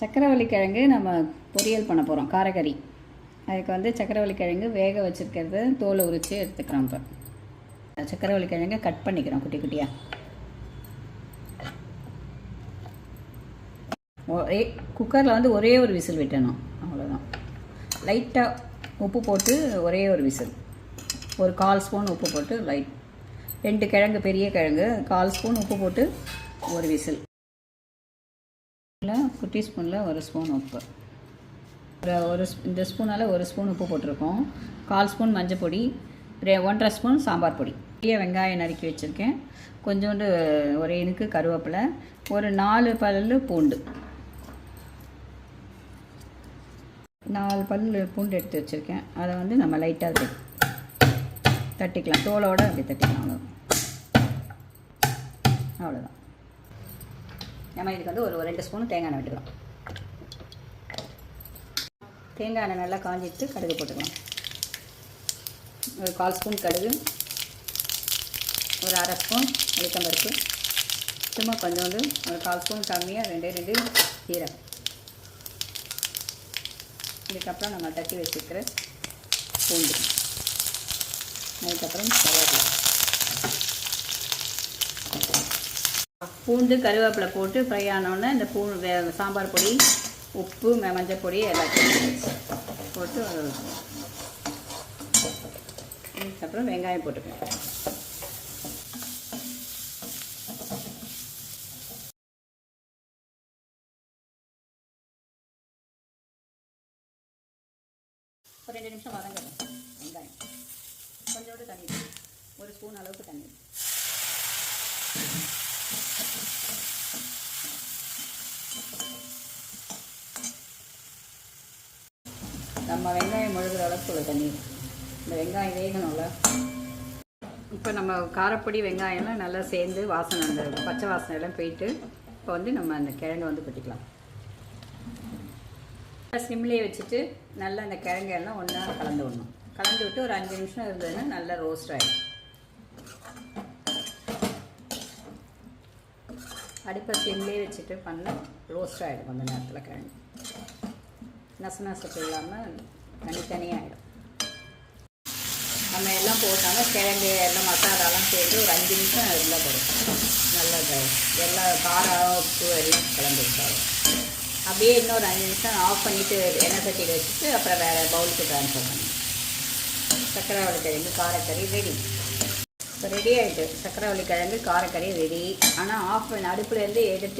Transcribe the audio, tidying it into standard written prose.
சக்கரவள்ளி கிழங்கு நம்ம பொரியல் பண்ண போகிறோம், காரக்கறி. அதுக்கு வந்து சக்கரவள்ளி கிழங்கு வேக வச்சுருக்கிறது தோலை உரித்து எடுத்துக்கிறோம். இப்போ சக்கரவள்ளி கிழங்கு கட் பண்ணிக்கிறோம் குட்டி குட்டியாக. குக்கரில் வந்து ஒரே ஒரு விசில் விட்டணும், அவ்வளோதான். லைட்டாக உப்பு போட்டு ஒரே ஒரு விசில், ஒரு 1/4 ஸ்பூன் உப்பு போட்டு லைட் 2 கிழங்கு, பெரிய கிழங்கு 1/4 ஸ்பூன் உப்பு போட்டு ஒரு விசில். குட்டி ஸ்பூனில் 1 ஸ்பூன் உப்பு, இந்த ஸ்பூனால் 1 ஸ்பூன் உப்பு போட்டிருக்கோம். 1/4 ஸ்பூன் மஞ்சள் பொடி, 1/2 ஸ்பூன் சாம்பார் பொடி. பெரிய வெங்காயம் நறுக்கி வச்சுருக்கேன், கொஞ்சோண்டு ஒரு இனுக்கு கருவேப்பிலை, ஒரு 4 பல்லு பூண்டு, 4 பல்லு பூண்டு எடுத்து வச்சுருக்கேன். அதை வந்து நம்ம லைட்டாக தட்டிக்கலாம், தோலோடு அப்படி தட்டிக்கலாம். அவ்வளோதான். நம்ம இதுக்கு வந்து ஒரு 2 ஸ்பூன் தேங்காய் எண்ணெய் விட்டுக்கலாம். தேங்காய் எண்ணெய் நல்லா காஞ்சிட்டு கடுகு போட்டுக்கலாம். ஒரு 1/4 ஸ்பூன் கடுகு, ஒரு 1/2 ஸ்பூன் உளுத்தம்பருப்பு, சும்மா கொஞ்சோண்டு ஒரு 1/4 ஸ்பூன் கம்மியாக 2 சீரகம். இதுக்கப்புறம் நம்ம தட்டி வச்சுக்கிற பூண்டு, அதுக்கப்புறம் கருவேப்பிலை. பூண்டு கருவேப்பிலை போட்டு ஃப்ரை ஆனோடனே இந்த சாம்பார் பொடி, உப்பு, மஞ்சள் பொடி எல்லாத்தையும் போட்டு, அதுக்கப்புறம் வெங்காயம் போட்டுக்கணும். ஒரு 2 நிமிஷம் வதங்கணும் வெங்காயம். கொஞ்சோண்டு தண்ணி, 1 ஸ்பூன் அளவுக்கு தண்ணி. நம்ம வெங்காயம் முழுகிற அளவுக்கு உள்ள தண்ணி. இந்த வெங்காயம் வேகணும்ல. இப்போ நம்ம காரப்பொடி வெங்காயம்லாம் நல்லா சேர்ந்து வாசனை, அந்த பச்சை வாசனை எல்லாம் போயிட்டு, இப்போ வந்து நம்ம அந்த கிழங்கு வந்து கொட்டிக்கலாம். சிம்லேயே வச்சுட்டு நல்லா அந்த கிழங்கு எல்லாம் ஒன்றா கலந்து விடணும். கலந்து விட்டு ஒரு 5 நிமிஷம் இருந்ததுன்னா நல்லா ரோஸ்ட் ஆகிடும். அடுப்பை சிம்லேயே வச்சுட்டு பண்ண ரோஸ்ட் ஆகிடும். கொஞ்ச நேரத்தில் கிழங்கு நசநசப்பு இல்லாமல் தனித்தனியாகிடும். நம்ம எல்லாம் போட்டாங்க, கிழங்கு எல்லாம் மசாலாலாம் சேர்த்து ஒரு 5 நிமிஷம் இருந்தால் போடும். நல்லா எல்லா காரம், உப்பு எல்லாம் கலந்து விட்டாலும் அப்படியே இன்னொரு 5 நிமிஷம் ஆஃப் பண்ணிவிட்டு எண்ணெய் சட்டியில் வச்சுட்டு அப்புறம் வேறு பவுலுக்கு ட்ரான்ஸ்ஃபர் பண்ணி. சக்கரவள்ளி கிழங்கு காரக்கறி ரெடி. இப்போ ரெடி ஆகிட்டு சக்கரவள்ளி கிழங்கு காரக்கறி ரெடி. ஆனால் அடுப்புலேருந்து எடுத்து